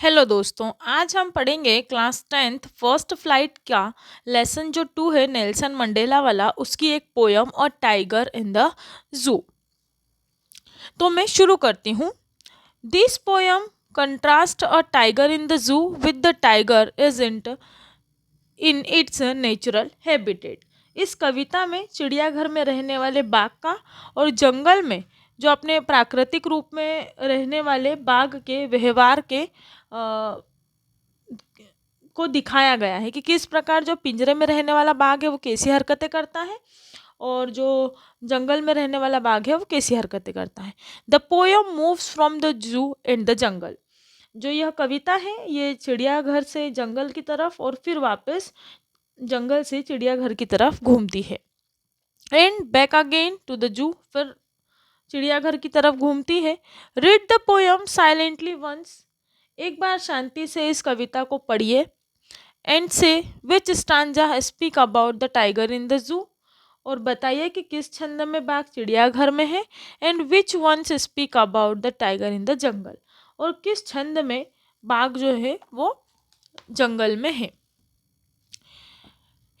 Hello दोस्तों, आज हम पढ़ेंगे क्लास 10th फर्स्ट फ्लाइट का लेसन जो 2 है नेल्सन मंडेला वाला, उसकी एक पोयम और टाइगर इन द जू। तो मैं शुरू करती हूँ। This poem contrast a tiger in the जू with the tiger isn't in its natural habitat. इस कविता में चिड़ियाघर में रहने वाले बाघ का और जंगल में जो अपने प्राकृतिक रूप में रहने वाले बाघ के व्यवहार के को दिखाया गया है कि किस प्रकार जो पिंजरे में रहने वाला बाघ है वो कैसी हरकतें करता है और जो जंगल में रहने वाला बाघ है वो कैसी हरकतें करता है। The poem moves from the zoo and the jungle. जो यह कविता है ये चिड़ियाघर से जंगल की तरफ और फिर वापस जंगल से चिड़ियाघर की तरफ घूमती है। And back again to the zoo, फिर चिड़ियाघर की तरफ घूमती है। Read the poem silently once. एक बार शांति से इस कविता को पढ़िए। And say which stanza speak about the tiger in the zoo. और बताइए कि किस छंद में बाघ चिड़ियाघर में है। And which ones speak about the tiger in the jungle. और किस छंद में बाघ जो है वो जंगल में है।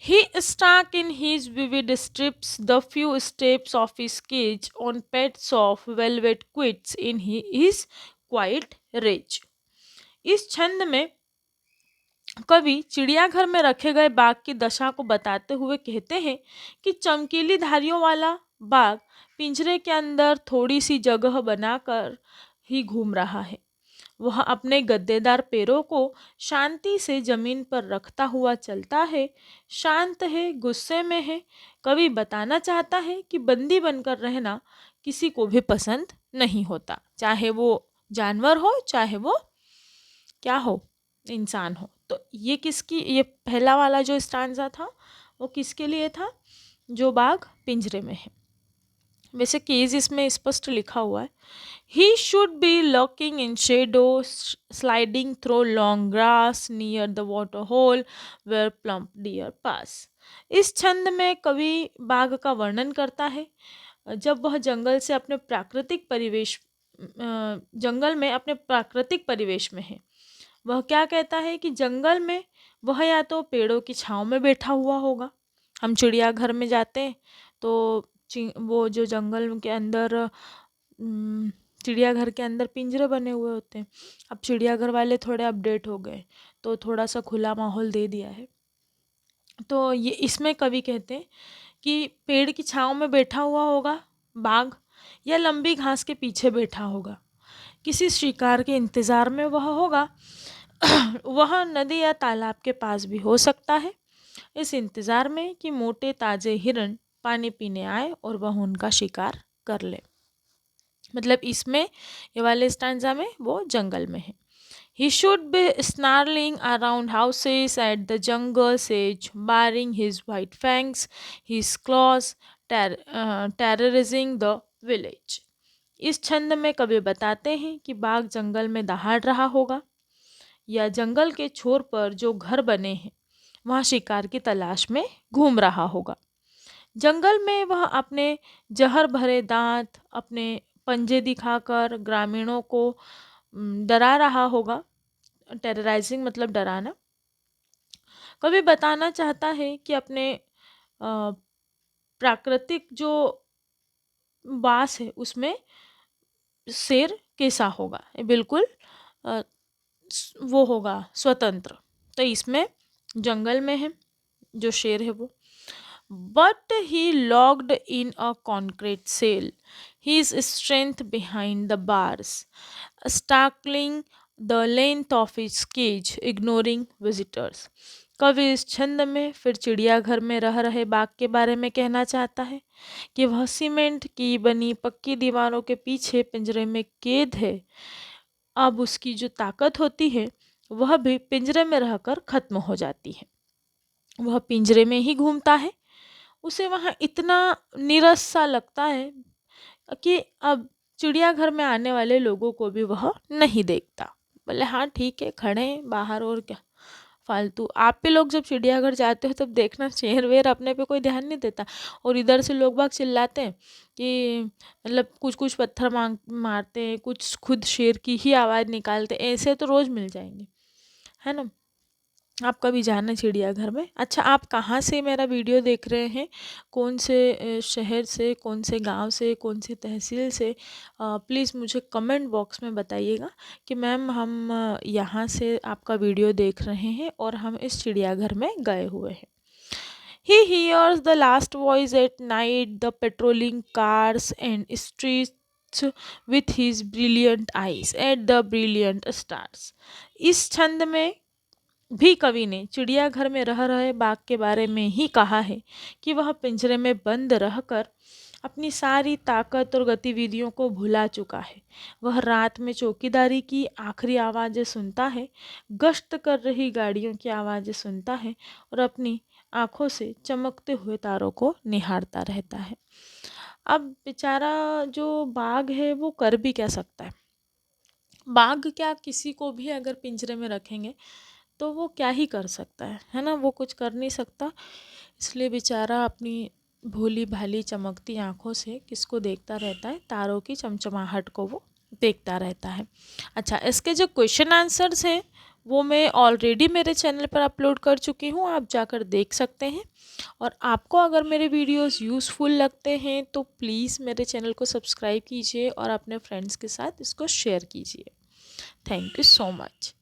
He stuck in his vivid strips the few steps of his cage on pets of velvet quits in his quiet rage. इस छंद में कवि चिड़ियाघर में रखे गए बाघ की दशा को बताते हुए कहते हैं कि चमकीली धारियों वाला बाघ पिंजरे के अंदर थोड़ी सी जगह बनाकर ही घूम रहा है। वह अपने गद्देदार पैरों को शांति से जमीन पर रखता हुआ चलता है। शांत है, गुस्से में है। कवि बताना चाहता है कि बंदी बनकर रहना किसी को भी पसंद नहीं होता, चाहे वो जानवर हो चाहे वो क्या हो, इंसान हो। तो ये पहला वाला जो स्टांजा था वो किसके लिए था, जो बाघ पिंजरे में है। वैसे केस इसमें स्पष्ट लिखा हुआ है। He should be lurking in shadow, sliding through long grass near the water hole where plump deer pass. इस छंद में कवि बाघ का वर्णन करता है जब वह जंगल में अपने प्राकृतिक परिवेश में है। वह क्या कहता है कि जंगल में वह या तो पेड़ों की छांव में बैठा हुआ होगा। हम चिड़ियाघर में जाते हैं तो वो जो जंगल के अंदर चिड़ियाघर के अंदर पिंजरे बने हुए होते हैं। अब चिड़ियाघर वाले थोड़े अपडेट हो गए तो थोड़ा सा खुला माहौल दे दिया है। तो ये इसमें कवि कहते हैं कि पेड़ की छांव में बैठा हुआ होगा बाघ, या लंबी घास के पीछे बैठा होगा, किसी शिकार के इंतज़ार में वह होगा। वह नदी या तालाब के पास भी हो सकता है, इस इंतज़ार में कि मोटे ताज़े हिरण पानी पीने आए और वह उनका शिकार कर ले। मतलब इसमें ये वाले स्टैंजा में वो जंगल में है। He should be snarling around houses at the jungle's edge, baring his white fangs, his claws, terrorizing the village. इस छंद में कवि बताते हैं कि बाघ जंगल में दहाड़ रहा होगा या जंगल के छोर पर जो घर बने हैं वहाँ शिकार की तलाश में घूम रहा होगा। जंगल में वह अपने जहर भरे दांत, अपने पंजे दिखाकर ग्रामीणों को डरा रहा होगा। टेरराइजिंग मतलब डराना। कवि बताना चाहता है कि अपने प्राकृतिक जो वास है उसमें शेर कैसा होगा, ये बिल्कुल अ, वो होगा स्वतंत्र। तो इसमें जंगल में है जो शेर है वो। But he locked in a concrete cell, his strength behind the bars, startling the length of his cage, ignoring visitors. कवि इस छंद में फिर चिड़ियाघर में रह रहे बाघ के बारे में कहना चाहता है कि वह सीमेंट की बनी पक्की दीवारों के पीछे पिंजरे में कैद है। अब उसकी जो ताकत होती है वह भी पिंजरे में रहकर खत्म हो जाती है। वह पिंजरे में ही घूमता है, उसे वहाँ इतना नीरस सा लगता है कि अब चिड़ियाघर में आने वाले लोगों को भी वह नहीं देखता। बोले हाँ ठीक है, खड़े हैं बाहर और क्या फालतू। आप भी लोग जब चिड़ियाघर जाते हो तब देखना, शेर वेर अपने पे कोई ध्यान नहीं देता, और इधर से लोग बाग चिल्लाते हैं कि मतलब कुछ कुछ पत्थर मारते हैं, कुछ खुद शेर की ही आवाज़ निकालते हैं। ऐसे तो रोज़ मिल जाएंगे, है ना। आप कभी जाना चिड़ियाघर में। अच्छा, आप कहाँ से मेरा वीडियो देख रहे हैं, कौन से शहर से, कौन से गांव से, कौन सी तहसील से, प्लीज़ मुझे कमेंट बॉक्स में बताइएगा कि मैम हम यहाँ से आपका वीडियो देख रहे हैं और हम इस चिड़ियाघर में गए हुए हैं। He hears the last voice at night, the patrolling cars and streets with his brilliant eyes at the brilliant stars। इस छंद में भी कवि ने चिड़ियाघर में रह रहे बाघ के बारे में ही कहा है कि वह पिंजरे में बंद रहकर अपनी सारी ताकत और गतिविधियों को भुला चुका है। वह रात में चौकीदारी की आखिरी आवाज़ें सुनता है, गश्त कर रही गाड़ियों की आवाज़ें सुनता है और अपनी आँखों से चमकते हुए तारों को निहारता रहता है। अब बेचारा जो बाघ है वो कर भी क्या सकता है। बाघ क्या, किसी को भी अगर पिंजरे में रखेंगे तो वो क्या ही कर सकता है ना, वो कुछ कर नहीं सकता। इसलिए बेचारा अपनी भोली भाली चमकती आँखों से किसको देखता रहता है, तारों की चमचमाहट को वो देखता रहता है। अच्छा, इसके जो क्वेश्चन आंसर्स हैं वो मैं ऑलरेडी मेरे चैनल पर अपलोड कर चुकी हूँ, आप जाकर देख सकते हैं। और आपको अगर मेरे वीडियोस यूज़फुल लगते हैं तो प्लीज़ मेरे चैनल को सब्सक्राइब कीजिए और अपने फ्रेंड्स के साथ इसको शेयर कीजिए। Thank you so much.